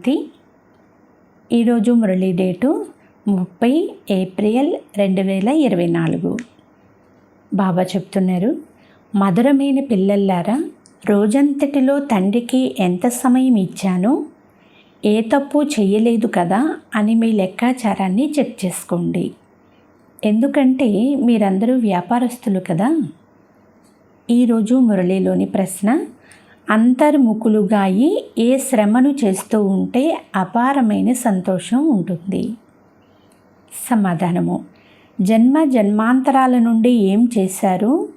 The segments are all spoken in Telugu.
శాంతి. ఈరోజు మురళీ డేటు 30 ఏప్రిల్ 2024. బాబా చెప్తున్నారు, మధురమైన పిల్లల్లారా, రోజంతటిలో తండ్రికి ఎంత సమయం ఇచ్చానో, ఏ తప్పు చేయలేదు కదా అని మీ లెక్కాచారాన్ని చెక్ చేసుకోండి. ఎందుకంటే మీరందరూ వ్యాపారస్తులు కదా. ఈరోజు మురళీలోని ప్రశ్న, అంతర్ముఖులుగా అయి ఏ శ్రమను చేస్తూ ఉంటే అపారమైన సంతోషం ఉంటుంది? సమాధానము, జన్మ జన్మాంతరాల నుండి ఏం చేశారు?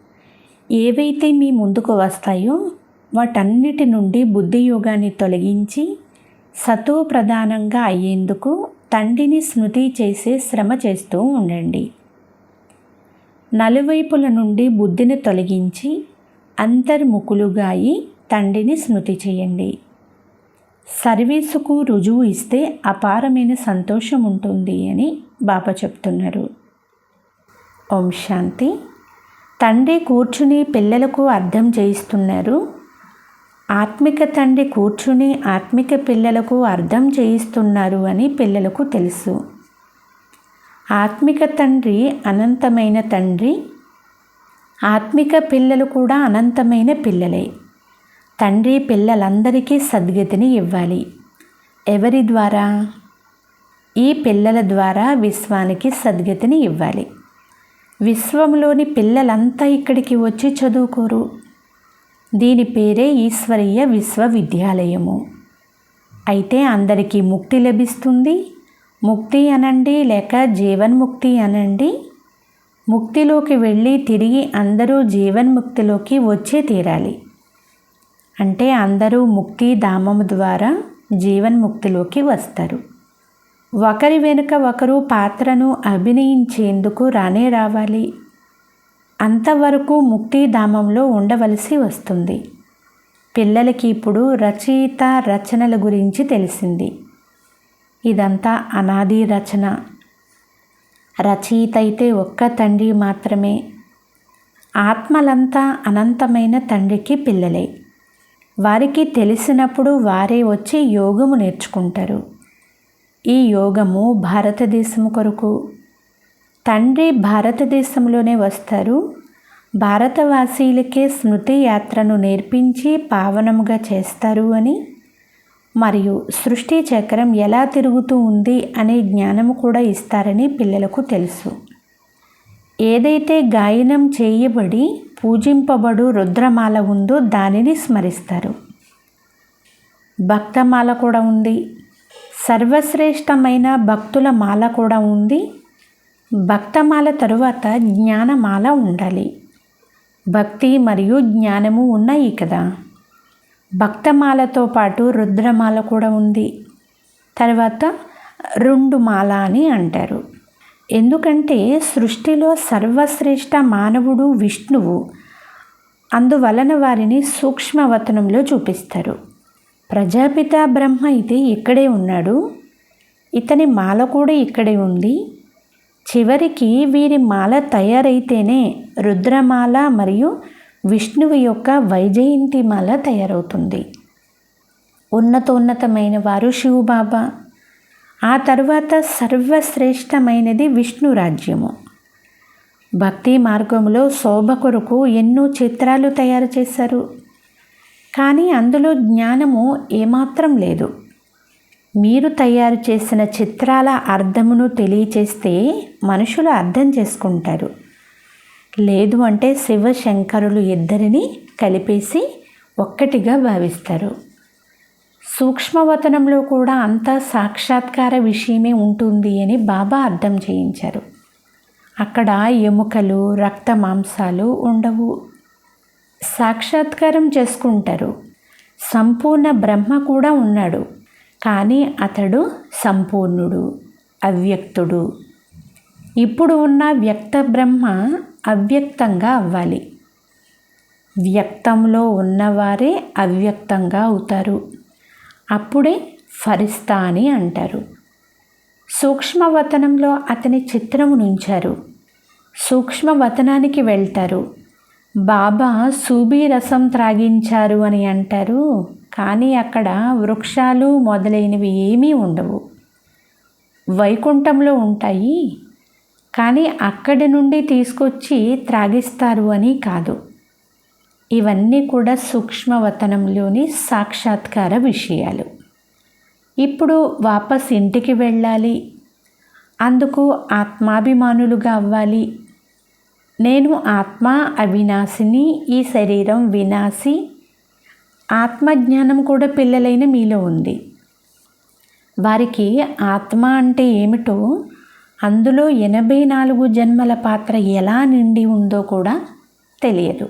ఏవైతే మీ ముందుకు వస్తాయో వాటన్నిటి నుండి బుద్ధియోగాన్ని తొలగించి సతో ప్రధానంగా అయ్యేందుకు తండ్రిని స్మృతి చేసే శ్రమ చేస్తూ ఉండండి. నలువైపుల నుండి బుద్ధిని తొలగించి అంతర్ముఖులుగా అయి తండ్రిని స్మృతి చేయండి. సర్వీసుకు రుజువు ఇస్తే అపారమైన సంతోషం ఉంటుంది అని బాబా చెప్తున్నారు. ఓం శాంతి. తండ్రి కూర్చుని పిల్లలకు అర్థం చేయిస్తున్నారు. ఆత్మిక తండ్రి కూర్చుని ఆత్మిక పిల్లలకు అర్థం చేయిస్తున్నారు అని పిల్లలకు తెలుసు. ఆత్మిక తండ్రి అనంతమైన తండ్రి, ఆత్మిక పిల్లలు కూడా అనంతమైన పిల్లలే. తండ్రి పిల్లలందరికీ సద్గతిని ఇవ్వాలి. ఎవరి ద్వారా? ఈ పిల్లల ద్వారా విశ్వానికి సద్గతిని ఇవ్వాలి. విశ్వంలోని పిల్లలంతా ఇక్కడికి వచ్చి చదువుకోరు. దీని పేరే ఈశ్వరీయ విశ్వవిద్యాలయము. అయితే అందరికీ ముక్తి లభిస్తుంది. ముక్తి అనండి లేక జీవన్ముక్తి అనండి. ముక్తిలోకి వెళ్ళి తిరిగి అందరూ జీవన్ముక్తిలోకి వచ్చే తీరాలి. అంటే అందరూ ముక్తి ధామము ద్వారా జీవన్ముక్తిలోకి వస్తారు. ఒకరి వెనుక ఒకరు పాత్రను అభినయించేందుకు రానే రావాలి. అంతవరకు ముక్తిధామంలో ఉండవలసి వస్తుంది. పిల్లలకి ఇప్పుడు రచయిత రచనల గురించి తెలిసింది. ఇదంతా అనాది రచన. రచయిత అయితే ఒక్క తండ్రి మాత్రమే. ఆత్మలంతా అనంతమైన తండ్రికి పిల్లలే. వారికి తెలిసినప్పుడు వారే వచ్చి యోగము నేర్చుకుంటారు. ఈ యోగము భారతదేశం కొరకు. తండ్రి భారతదేశంలోనే వస్తారు. భారతవాసీలకే స్మృతి యాత్రను నేర్పించి పావనముగా చేస్తారు అని, మరియు సృష్టి చక్రం ఎలా తిరుగుతూ ఉంది అనే జ్ఞానము కూడా ఇస్తారని పిల్లలకు తెలుసు. ఏదైతే గాయనం చేయబడి పూజింపబడు రుద్రమాల ఉందో దానిని స్మరిస్తారు. భక్తమాల కూడా ఉంది. సర్వశ్రేష్టమైన భక్తుల మాల కూడా ఉంది. భక్తమాల తరువాత జ్ఞానమాల ఉండాలి. భక్తి మరియు జ్ఞానము ఉన్నాయి కదా. భక్తమాలతో పాటు రుద్రమాల కూడా ఉంది. తర్వాత రుండుమాల అని అంటారు. ఎందుకంటే సృష్టిలో సర్వశ్రేష్ఠ మానవుడు విష్ణువు. అందువలన వారిని సూక్ష్మవతనంలో చూపిస్తారు. ప్రజాపిత బ్రహ్మ అయితే ఇక్కడే ఉన్నాడు. ఇతని మాల కూడా ఇక్కడే ఉంది. చివరికి వీరి మాల తయారైతేనే రుద్రమాల మరియు విష్ణువు యొక్క వైజయంతి మాల తయారవుతుంది. ఉన్నతోన్నతమైన వారు శివబాబా. ఆ తరువాత సర్వశ్రేష్టమైనది విష్ణు రాజ్యము. భక్తి మార్గంలో శోభ కొరకు ఎన్నో చిత్రాలు తయారు చేశారు. కానీ అందులో జ్ఞానము ఏమాత్రం లేదు. మీరు తయారు చేసిన చిత్రాల అర్థమును తెలియచేస్తే మనుషులు అర్థం చేసుకుంటారు. లేదు అంటే శివశంకరులు ఇద్దరిని కలిపేసి ఒక్కటిగా భావిస్తారు. సూక్ష్మవతనంలో కూడా అంతా సాక్షాత్కార విషయమే ఉంటుంది అని బాబా అర్థం చేయించారు. అక్కడ ఎముకలు రక్త మాంసాలు ఉండవు. సాక్షాత్కారం చేసుకుంటారు. సంపూర్ణ బ్రహ్మ కూడా ఉన్నాడు. కానీ అతడు సంపూర్ణుడు, అవ్యక్తుడు. ఇప్పుడు ఉన్న వ్యక్త బ్రహ్మ అవ్యక్తంగా అవ్వాలి. వ్యక్తంలో ఉన్నవారే అవ్యక్తంగా అవుతారు. అప్పుడే ఫరిస్తా అని అంటారు. సూక్ష్మవతనంలో అతని చిత్రమునుంచారు. సూక్ష్మవతనానికి వెళ్తారు. బాబా సూబీ రసం త్రాగించారు అని అంటారు. కానీ అక్కడ వృక్షాలు మొదలైనవి ఏమీ ఉండవు. వైకుంఠంలో ఉంటాయి, కానీ అక్కడి నుండి తీసుకొచ్చి త్రాగిస్తారు అని కాదు. ఇవన్నీ కూడా సూక్ష్మవతనంలోని సాక్షాత్కార విషయాలు. ఇప్పుడు వాపస్ ఇంటికి వెళ్ళాలి, అందుకు ఆత్మాభిమానులుగా అవ్వాలి. నేను ఆత్మ అవినాశిని, ఈ శరీరం వినాశి. ఆత్మజ్ఞానం కూడా పిల్లలైన మీలో ఉంది. వారికి ఆత్మ అంటే ఏమిటో, అందులో 84 జన్మల పాత్ర ఎలా నిండి ఉందో కూడా తెలియదు.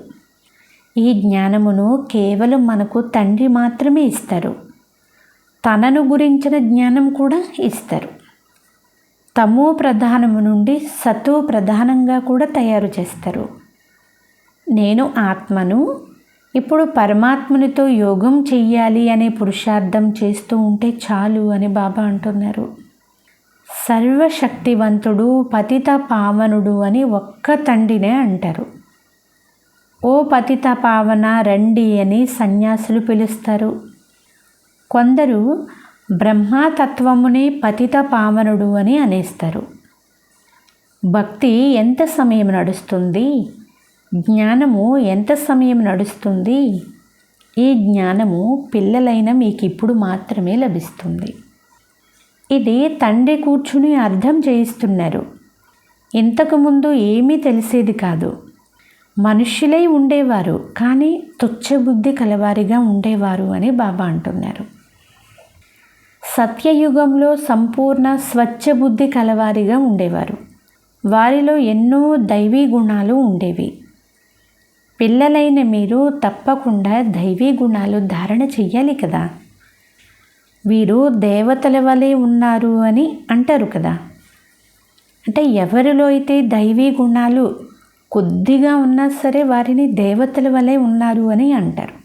ఈ జ్ఞానమును కేవలం మనకు తండ్రి మాత్రమే ఇస్తారు. తనను గురించిన జ్ఞానం కూడా ఇస్తారు. తమో ప్రధానము నుండి సతో ప్రధానంగా కూడా తయారు చేస్తారు. నేను ఆత్మను, ఇప్పుడు పరమాత్మనితో యోగం చెయ్యాలి అనే పురుషార్థం చేస్తూ ఉంటే చాలు అని బాబా అంటున్నారు. సర్వశక్తివంతుడు, పతిత పావనుడు అని ఒక్క తండ్రినే అంటారు. ఓ పతిత పావన రండి అని సన్యాసులు పిలుస్తారు. కొందరు బ్రహ్మతత్వమునే పతిత పావనుడు అని అనేస్తారు. భక్తి ఎంత సమయం నడుస్తుంది? జ్ఞానము ఎంత సమయం నడుస్తుంది? ఈ జ్ఞానము పిల్లలైన మీకు ఇప్పుడు మాత్రమే లభిస్తుంది. ఇది తండ్రి కూర్చుని అర్థం చేయిస్తున్నారు. ఇంతకుముందు ఏమీ తెలిసేది కాదు. మనుష్యులై ఉండేవారు, కానీ తుచ్చబుద్ధి కలవారిగా ఉండేవారు అని బాబా అంటున్నారు. సత్యయుగంలో సంపూర్ణ స్వచ్ఛబుద్ధి కలవారిగా ఉండేవారు. వారిలో ఎన్నో దైవీ గుణాలు ఉండేవి. పిల్లలైన మీరు తప్పకుండా దైవీ గుణాలు ధారణ చెయ్యాలి కదా. వీరు దేవతల వలె ఉన్నారు అని అంటారు కదా. అంటే ఎవరిలో అయితే దైవీ గుణాలు కొద్దిగా ఉన్నా సరే వారిని దేవతల వలె ఉన్నారు అని అంటారు.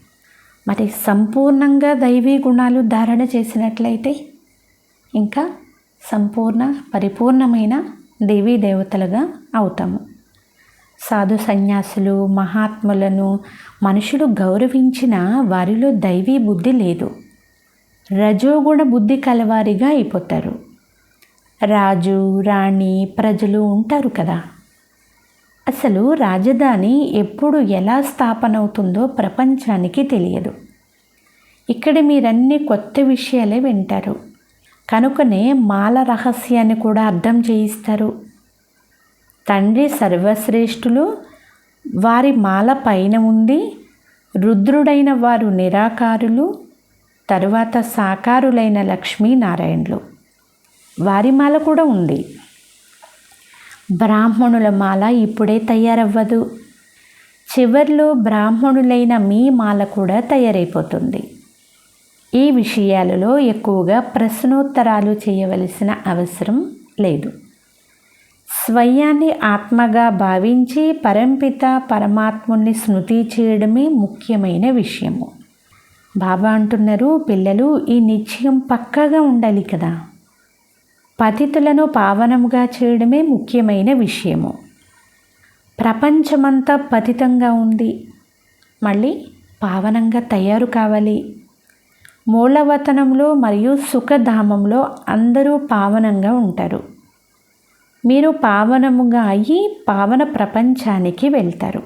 మరి సంపూర్ణంగా దైవీ గుణాలు ధారణ చేసినట్లయితే ఇంకా సంపూర్ణ పరిపూర్ణమైన దేవీ దేవతలుగా అవుతాము. సాధు సన్యాసులు, మహాత్ములను మనుషులు గౌరవించిన వారిలో దైవీ బుద్ధి లేదు. రజోగుణ బుద్ధి కలవారిగా అయిపోతారు. రాజు, రాణి, ప్రజలు ఉంటారు కదా. అసలు రాజధాని ఎప్పుడు ఎలా స్థాపన అవుతుందో ప్రపంచానికి తెలియదు. ఇక్కడ మీరన్నీ కొత్త విషయాలే వింటారు. కనుకనే మాల రహస్యాన్ని కూడా అర్థం చేయిస్తారు. తండ్రి సర్వశ్రేష్ఠులు, వారి మాల పైన ఉంది. రుద్రుడైన వారు నిరాకారులు, తరువాత సాకారులైన లక్ష్మీనారాయణులు, వారి మాల కూడా ఉంది. బ్రాహ్మణుల మాల ఇప్పుడే తయారవ్వదు. చివర్లో బ్రాహ్మణులైన మీ మాల కూడా తయారైపోతుంది. ఈ విషయాలలో ఎక్కువగా ప్రశ్నోత్తరాలు చేయవలసిన అవసరం లేదు. స్వయాన్ని ఆత్మగా భావించి పరంపిత పరమాత్ముని స్మృతి చేయడమే ముఖ్యమైన విషయము. బాబా అంటున్నారు, పిల్లలు ఈ నిశ్చయం పక్కాగా ఉండాలి కదా. పతితులను పావనముగా చేయడమే ముఖ్యమైన విషయము. ప్రపంచమంతా పతితంగా ఉంది, మళ్ళీ పావనంగా తయారు కావాలి. మూలవతనంలో మరియు సుఖధామంలో అందరూ పావనంగా ఉంటారు. మీరు పావనముగా అయ్యి పావన ప్రపంచానికి వెళ్తారు.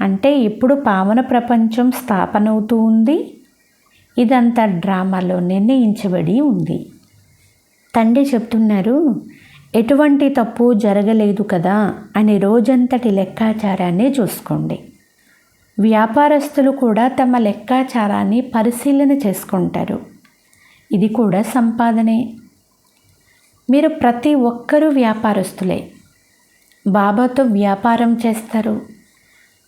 అంటే ఇప్పుడు పావన ప్రపంచం స్థాపన అవుతూ ఉంది. ఇదంతా డ్రామాలో నిర్ణయించబడి ఉంది. తండ్రి చెప్తున్నారు, ఎటువంటి తప్పు జరగలేదు కదా అని రోజంతటి లెక్కాచారాన్ని చూసుకోండి. వ్యాపారస్తులు కూడా తమ లెక్కాచారాన్ని పరిశీలన చేసుకుంటారు. ఇది కూడా సంపాదనే. మీరు ప్రతి ఒక్కరూ వ్యాపారస్తులే. బాబాతో వ్యాపారం చేస్తారు.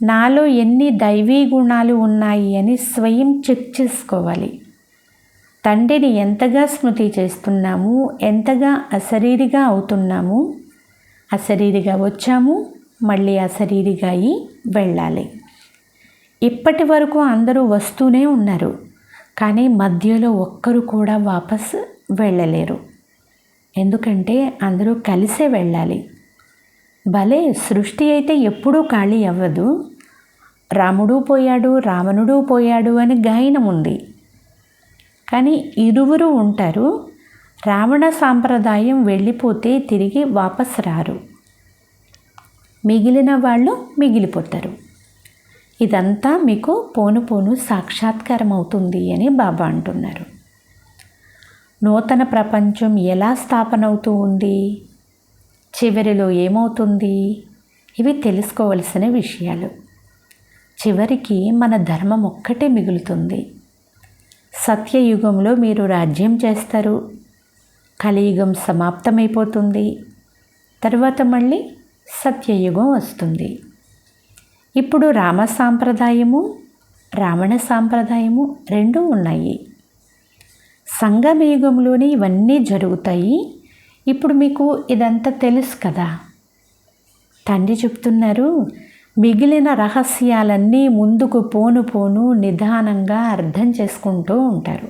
నాలో ఎన్ని దైవీ గుణాలు ఉన్నాయి అని స్వయం చెక్ చేసుకోవాలి. తండ్రిని ఎంతగా స్మృతి చేస్తున్నాము, ఎంతగా అశరీరిగా అవుతున్నాము. అశరీరిగా వచ్చాము, మళ్ళీ అశరీరిగా అయి వెళ్ళాలి. ఇప్పటి వరకు అందరూ వస్తూనే ఉన్నారు, కానీ మధ్యలో ఒక్కరు కూడా వాపస్ వెళ్ళలేరు. ఎందుకంటే అందరూ కలిసే వెళ్ళాలి. భలే సృష్టి అయితే ఎప్పుడూ ఖాళీ అవ్వదు. రాముడు పోయాడు, రావణుడు పోయాడు అని గాయనం ఉంది. కానీ ఇరువురు ఉంటారు. రావణ సాంప్రదాయం వెళ్ళిపోతే తిరిగి వాపస్ రారు, మిగిలిన వాళ్ళు మిగిలిపోతారు. ఇదంతా మీకు పోను పోను సాక్షాత్కారం అవుతుంది అని బాబా అంటున్నారు. నూతన ప్రపంచం ఎలా స్థాపన అవుతూ ఉంది, చివరిలో ఏమవుతుంది, ఇవి తెలుసుకోవలసిన విషయాలు. చివరికి మన ధర్మం ఒక్కటే మిగులుతుంది. సత్యయుగంలో మీరు రాజ్యం చేస్తారు, కలియుగం సమాప్తమైపోతుంది, తర్వాత మళ్ళీ సత్యయుగం వస్తుంది. ఇప్పుడు రామ సాంప్రదాయము, రావణ సాంప్రదాయము రెండూ ఉన్నాయి. సంగమయుగంలోనే ఇవన్నీ జరుగుతాయి. ఇప్పుడు మీకు ఇదంతా తెలుసు కదా. తండ్రి చెప్తున్నారు, మిగిలిన రహస్యాలన్నీ ముందుకు పోను పోను నిదానంగా అర్థం చేసుకుంటూ ఉంటారు.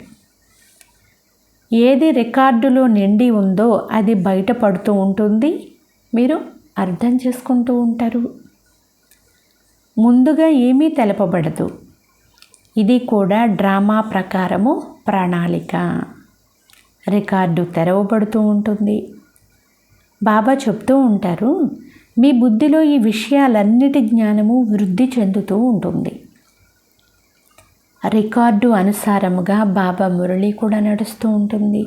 ఏది రికార్డులో నిండి ఉందో అది బయటపడుతూ ఉంటుంది, మీరు అర్థం చేసుకుంటూ ఉంటారు. ముందుగా ఏమీ తెలపబడదు. ఇది కూడా డ్రామా ప్రకారము ప్రణాళిక. రికార్డు తెరవబడుతూ ఉంటుంది. బాబా చెప్తూ ఉంటారు, మీ బుద్ధిలో ఈ విషయాలన్నిటి జ్ఞానము వృద్ధి చెందుతూ ఉంటుంది. రికార్డు అనుసారముగా బాబా మురళి కూడా నడుస్తూ ఉంటుంది.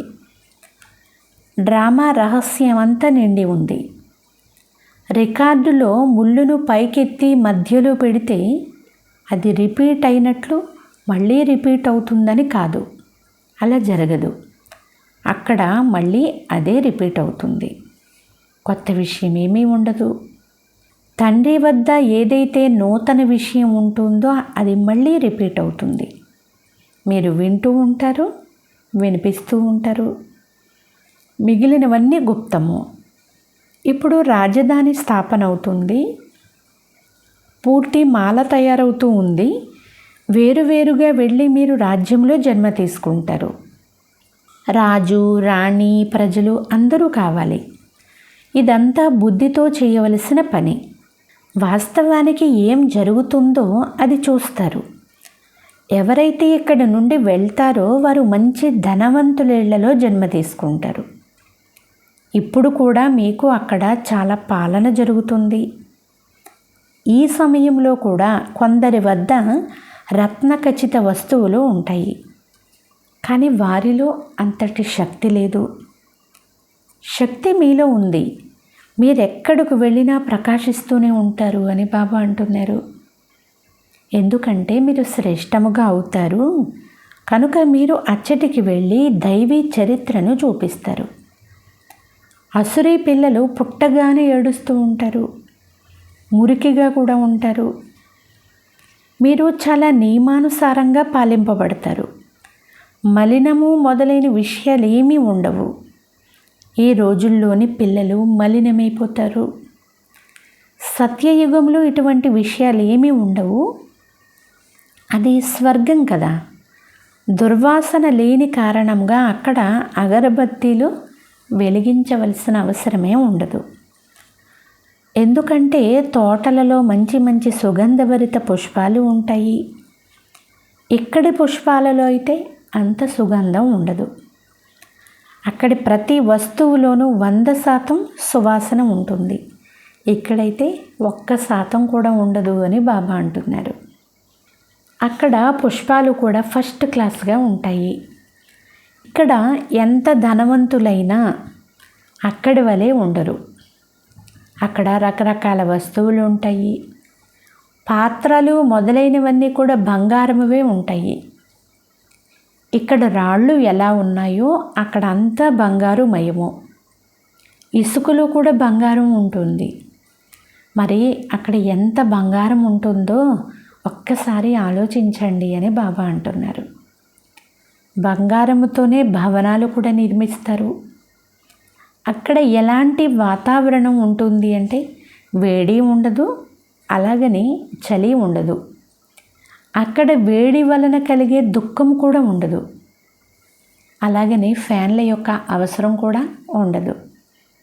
డ్రామా రహస్యం అంతా నిండి ఉంది. రికార్డులో ముళ్ళును పైకెత్తి మధ్యలో పెడితే అది రిపీట్ అయినట్లు మళ్ళీ రిపీట్ అవుతుందని కాదు, అలా జరగదు. అక్కడ మళ్ళీ అదే రిపీట్ అవుతుంది, కొత్త విషయం ఏమీ ఉండదు. తండ్రి వద్ద ఏదైతే నూతన విషయం ఉంటుందో అది మళ్ళీ రిపీట్ అవుతుంది. మీరు వింటూ ఉంటారు, వినిపిస్తూ ఉంటారు. మిగిలినవన్నీ గుప్తము. ఇప్పుడు రాజధాని స్థాపన అవుతుంది, పూర్తి మాల తయారవుతూ ఉంది. వేరువేరుగా వెళ్ళి మీరు రాజ్యంలో జన్మ తీసుకుంటారు. రాజు, రాణి, ప్రజలు అందరూ కావాలి. ఇదంతా బుద్ధితో చేయవలసిన పని. వాస్తవానికి ఏం జరుగుతుందో అది చూస్తారు. ఎవరైతే ఇక్కడ నుండి వెళ్తారో వారు మంచి ధనవంతులేళ్లలో జన్మ తీసుకుంటారు. ఇప్పుడు కూడా మీకు అక్కడ చాలా పాలన జరుగుతుంది. ఈ సమయంలో కూడా కొందరి వద్ద రత్నఖచిత వస్తువులు ఉంటాయి, కానీ వారిలో అంతటి శక్తి లేదు. శక్తి మీలో ఉంది, మీరెక్కడికి వెళ్ళినా ప్రకాశిస్తూనే ఉంటారు అని బాబా అంటున్నారు. ఎందుకంటే మీరు శ్రేష్టముగా అవుతారు కనుక మీరు అచ్చటికి వెళ్ళి దైవీ చరిత్రను చూపిస్తారు. అసురీ పిల్లలు పుట్టగానే ఏడుస్తూ ఉంటారు, మురికిగా కూడా ఉంటారు. మీరు చాలా నియమానుసారంగా పాలింపబడతారు. మలినము మొదలైన విషయాలు ఏమీ ఉండవు. ఈ రోజుల్లోని పిల్లలు మలినమైపోతారు. సత్యయుగంలో ఇటువంటి విషయాలు ఏమీ ఉండవు. అది స్వర్గం కదా. దుర్వాసన లేని కారణంగా అక్కడ అగరబత్తీలు వెలిగించవలసిన అవసరమే ఉండదు. ఎందుకంటే తోటలలో మంచి మంచి సుగంధభరిత పుష్పాలు ఉంటాయి. ఇక్కడి పుష్పాలలో అయితే అంత సుగంధం ఉండదు. అక్కడి ప్రతి వస్తువులోనూ 100% సువాసన ఉంటుంది. ఇక్కడైతే 1% కూడా ఉండదు అని బాబా అంటున్నారు. అక్కడ పుష్పాలు కూడా ఫస్ట్ క్లాస్గా ఉంటాయి. ఇక్కడ ఎంత ధనవంతులైనా అక్కడి వలె ఉండరు. అక్కడ రకరకాల వస్తువులు ఉంటాయి. పాత్రలు మొదలైనవన్నీ కూడా బంగారమువే ఉంటాయి. ఇక్కడ రాళ్ళు ఎలా ఉన్నాయో అక్కడ అంతా బంగారు మయము. ఇసుకలో కూడా బంగారం ఉంటుంది. మరి అక్కడ ఎంత బంగారం ఉంటుందో ఒక్కసారి ఆలోచించండి అని బాబా అంటున్నారు. బంగారముతోనే భవనాలు కూడా నిర్మిస్తారు. అక్కడ ఎలాంటి వాతావరణం ఉంటుంది అంటే వేడి ఉండదు, అలాగని చలి ఉండదు. అక్కడ వేడి వలన కలిగే దుఃఖం కూడా ఉండదు, అలాగని ఫ్యాన్ల యొక్క అవసరం కూడా ఉండదు.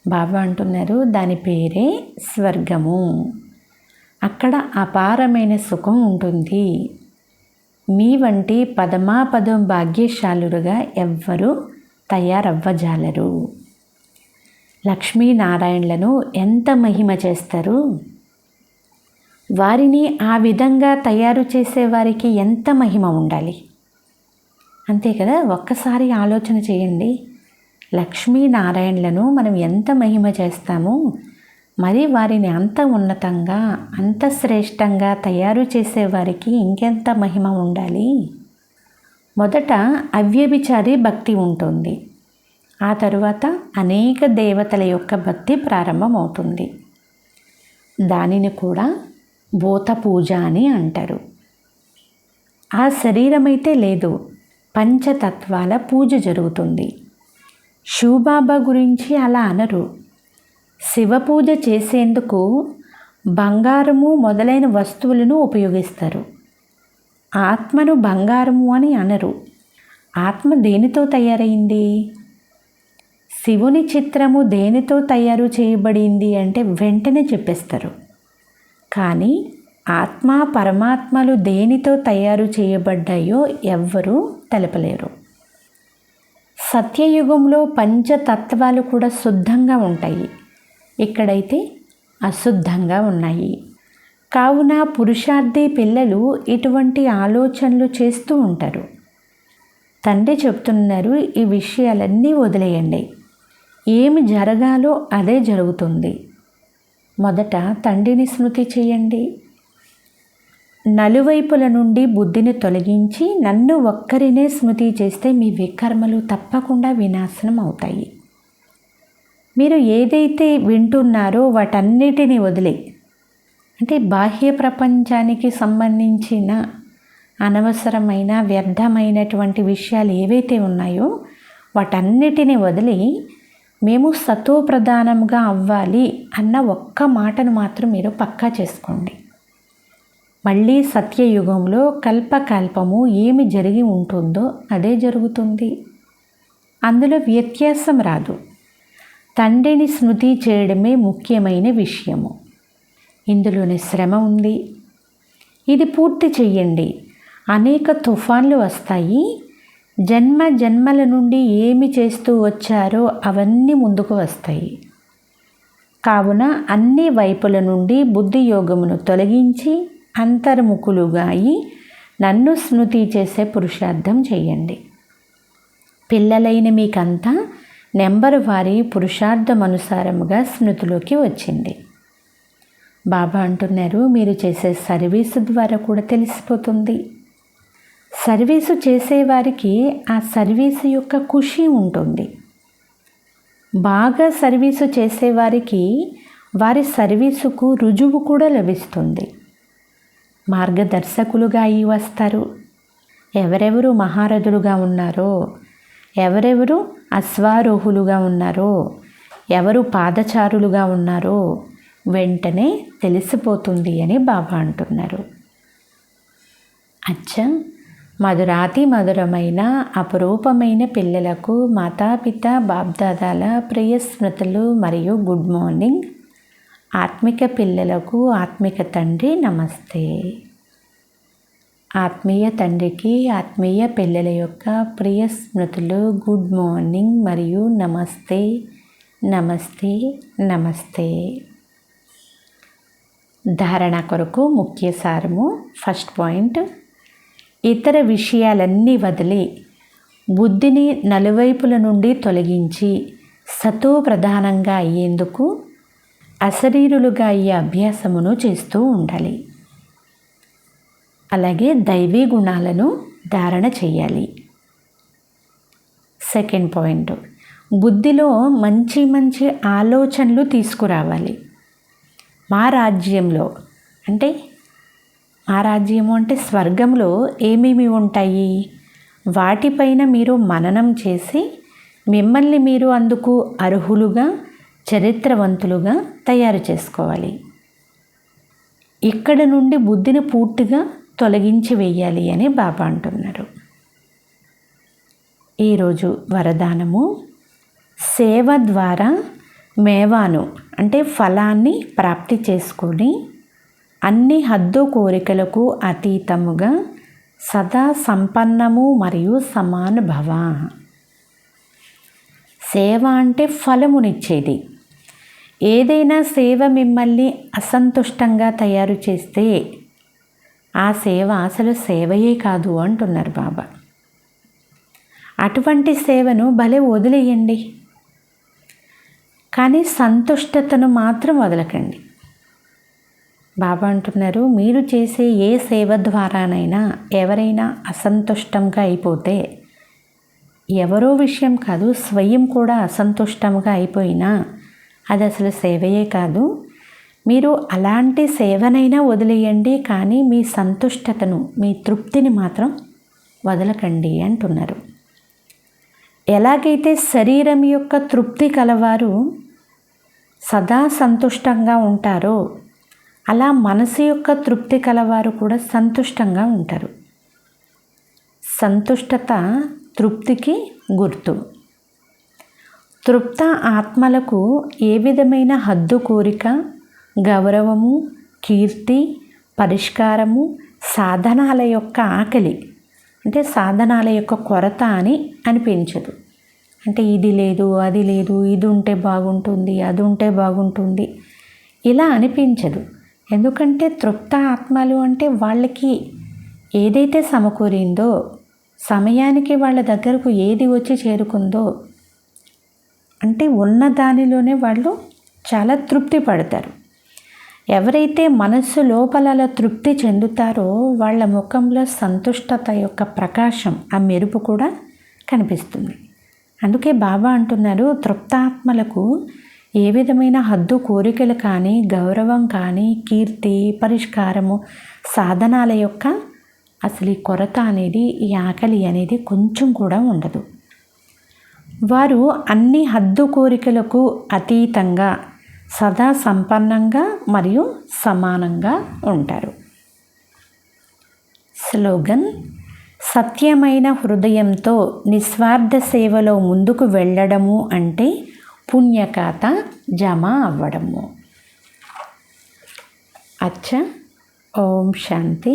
బాబా అంటున్నారు, దాని పేరే స్వర్గము. అక్కడ అపారమైన సుఖం ఉంటుంది. మీ వంటి పదమాపదం భాగ్యశాలురుగా ఎవ్వరూ తయారవ్వజాలరు. లక్ష్మీనారాయణలను ఎంత మహిమ చేస్తారు. వారిని ఆ విధంగా తయారు చేసేవారికి ఎంత మహిమ ఉండాలి. అంతే కదా, ఒక్కసారి ఆలోచన చేయండి. లక్ష్మీనారాయణలను మనం ఎంత మహిమ చేస్తామో, మరి వారిని అంత ఉన్నతంగా అంత శ్రేష్టంగా తయారు చేసేవారికి ఇంకెంత మహిమ ఉండాలి. మొదట అవ్యభిచారి భక్తి ఉంటుంది. ఆ తరువాత అనేక దేవతల యొక్క భక్తి ప్రారంభమవుతుంది. దానిని కూడా భూత పూజ అని అంటారు. ఆ శరీరమైతే లేదు, పంచతత్వాల పూజ జరుగుతుంది. శివబాబా గురించి అలా అనరు. శివ పూజ చేసేందుకు బంగారము మొదలైన వస్తువులను ఉపయోగిస్తారు. ఆత్మను బంగారము అని అనరు. ఆత్మ దేనితో తయారైంది? శివుని చిత్రము దేనితో తయారు చేయబడింది అంటే వెంటనే చెప్పేస్తారు. కానీ ఆత్మ పరమాత్మలు దేనితో తయారు చేయబడ్డాయో ఎవ్వరూ తెలపలేరు. సత్యయుగంలో పంచతత్వాలు కూడా శుద్ధంగా ఉంటాయి. ఇక్కడైతే అశుద్ధంగా ఉన్నాయి. కావున పురుషార్థి పిల్లలు ఇటువంటి ఆలోచనలు చేస్తూ ఉంటారు. తండ్రి చెప్తున్నారు, ఈ విషయాలన్నీ వదిలేయండి. ఏమి జరగాలో అదే జరుగుతుంది. మొదట తండ్రిని స్మృతి చేయండి. నలువైపుల నుండి బుద్ధిని తొలగించి నన్ను ఒక్కరినే స్మృతి చేస్తే మీ వికర్మలు తప్పకుండా వినాశనం అవుతాయి. మీరు ఏదైతే వింటున్నారో వాటన్నిటిని వదిలే, అంటే బాహ్య ప్రపంచానికి సంబంధించిన అనవసరమైన వ్యర్థమైనటువంటి విషయాలు ఏవైతే ఉన్నాయో వాటన్నిటిని వదిలి మేము సతోప్రధానంగా అవ్వాలి అన్న ఒక్క మాటను మాత్రం మీరు పక్కా చేసుకోండి. మళ్ళీ సత్యయుగంలో కల్పకల్పము ఏమి జరిగి ఉంటుందో అదే జరుగుతుంది. అందులో వ్యత్యాసం రాదు. తండ్రిని స్మృతి చేయడమే ముఖ్యమైన విషయము. ఇందులోనే శ్రమ ఉంది. ఇది పూర్తి చెయ్యండి. అనేక తుఫాన్లు వస్తాయి. జన్మ జన్మల నుండి ఏమి చేస్తూ వచ్చారో అవన్నీ ముందుకు వస్తాయి. కావున అన్ని వైపుల నుండి బుద్ధి యోగమును తొలగించి అంతర్ముఖులుగా అయి నన్ను స్మృతి చేసే పురుషార్థం చేయండి. పిల్లలైన మీకంతా నెంబరు వారి పురుషార్థం అనుసారముగా స్మృతిలోకి వచ్చింది. బాబా అంటున్నారు, మీరు చేసే సర్వీసు ద్వారా కూడా తెలిసిపోతుంది. సర్వీసు చేసేవారికి ఆ సర్వీసు యొక్క ఖుషి ఉంటుంది. బాగా సర్వీసు చేసేవారికి వారి సర్వీసుకు రుజువు కూడా లభిస్తుంది. మార్గదర్శకులుగా అయి వస్తారు. ఎవరెవరు మహారథులుగా ఉన్నారో, ఎవరెవరు అశ్వారోహులుగా ఉన్నారో, ఎవరు పాదచారులుగా ఉన్నారో వెంటనే తెలిసిపోతుంది అని బాబా అంటున్నారు. అచ్చా, మధురాతి మధురమైన అపరూపమైన పిల్లలకు మాతాపిత బాబ్దాదాల ప్రియ స్మృతులు మరియు గుడ్ మార్నింగ్. ఆత్మిక పిల్లలకు ఆత్మిక తండ్రి నమస్తే. ఆత్మీయ తండ్రికి ఆత్మీయ పిల్లల యొక్క ప్రియ స్మృతులు గుడ్ మార్నింగ్ మరియు నమస్తే నమస్తే నమస్తే. ధారణ కొరకు ముఖ్య సారము. ఫస్ట్ పాయింట్, ఇతర విషయాలన్నీ వదిలి బుద్ధిని నలువైపుల నుండి తొలగించి సతో ప్రధానంగా అయ్యేందుకు అశరీరులుగా అయ్యే అభ్యాసమును చేస్తూ ఉండాలి. అలాగే దైవీ గుణాలను ధారణ చేయాలి. సెకండ్ పాయింట్, బుద్ధిలో మంచి మంచి ఆలోచనలు తీసుకురావాలి. మా రాజ్యంలో అంటే స్వర్గంలో ఏమేమి ఉంటాయి వాటిపైన మీరు మననం చేసి మిమ్మల్ని మీరు అందుకు అర్హులుగా చరిత్రవంతులుగా తయారు చేసుకోవాలి. ఇక్కడ నుండి బుద్ధిని పూర్తిగా తొలగించి వేయాలి అని బాబా అంటున్నారు. ఈరోజు వరదానము, సేవ ద్వారా మేవాను అంటే ఫలాన్ని ప్రాప్తి చేసుకొని అన్ని హద్దు కోరికలకు అతీతముగా సదా సంపన్నము మరియు సమానుభవ. సేవ అంటే ఫలమునిచ్చేది. ఏదైనా సేవ మిమ్మల్ని అసంతుష్టంగా తయారు చేస్తే ఆ సేవ అసలు సేవయే కాదు అంటున్నారు బాబా. అటువంటి సేవను భలే వదిలేయండి, కానీ సంతుష్టతను మాత్రం వదలకండి. బాబా అంటున్నారు, మీరు చేసే ఏ సేవ ద్వారానైనా ఎవరైనా అసంతుష్టంగా అయిపోతే, ఎవరో విషయం కాదు, స్వయం కూడా అసంతుష్టంగా అయిపోయినా అది అసలు సేవయే కాదు. మీరు అలాంటి సేవనైనా వదిలేయండి, కానీ మీ సంతుష్టతను, మీ తృప్తిని మాత్రం వదలకండి అంటున్నారు. ఎలాగైతే శరీరం యొక్క తృప్తి కలవారు సదా సంతుష్టంగా ఉంటారో, అలా మనసు యొక్క తృప్తి కలవారు కూడా సంతుష్టంగా ఉంటారు. సంతుష్టత తృప్తికి గుర్తు. తృప్త ఆత్మలకు ఏ విధమైన హద్దు కోరిక, గౌరవము, కీర్తి, పరిష్కారము, సాధనాల యొక్క ఆకలి అంటే సాధనాల యొక్క కొరత అని అనిపించదు. అంటే ఇది లేదు, అది లేదు, ఇది ఉంటే బాగుంటుంది, అది ఉంటే బాగుంటుంది ఇలా అనిపించదు. ఎందుకంటే తృప్త ఆత్మలు అంటే వాళ్ళకి ఏదైతే సమకూరిందో, సమయానికి వాళ్ళ దగ్గరకు ఏది వచ్చి చేరుకుందో, అంటే ఉన్న దానిలోనే వాళ్ళు చాలా తృప్తి పడతారు. ఎవరైతే మనస్సు లోపల తృప్తి చెందుతారో వాళ్ళ ముఖంలో సంతుష్టత యొక్క ప్రకాశం, ఆ మెరుపు కూడా కనిపిస్తుంది. అందుకే బాబా అంటున్నారు, తృప్తాత్మలకు ఏ విధమైన హద్దు కోరికలు కానీ, గౌరవం కానీ, కీర్తి, పరిష్కారము, సాధనాల యొక్క అసలు ఈ కొరత అనేది, ఈ ఆకలి అనేది కొంచెం కూడా ఉండదు. వారు అన్ని హద్దు కోరికలకు అతీతంగా సదా సంపన్నంగా మరియు సమానంగా ఉంటారు. స్లోగన్: సత్యమైన హృదయంతో నిస్వార్థ సేవలో ముందుకు వెళ్ళడము అంటే పుణ్యఖాత జమ అవ్వడము. అచ్చా. ఓం శాంతి.